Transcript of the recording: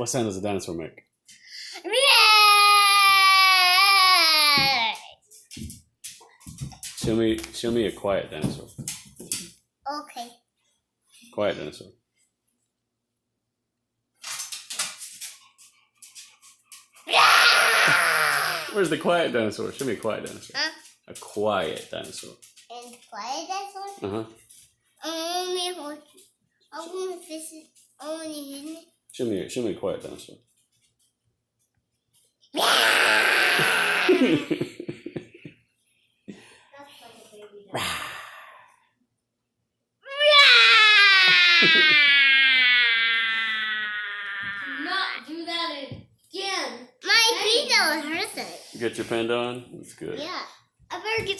What sound does a dinosaur make? Show me a quiet dinosaur. Okay. Quiet dinosaur. Where's the quiet dinosaur? Show me a quiet dinosaur. A quiet dinosaur. And quiet dinosaur? Uh-huh. Only Show me a quiet dinosaur. Not do that again. My feet are hurting. You got your panda on? That's good. Yeah. I better get some.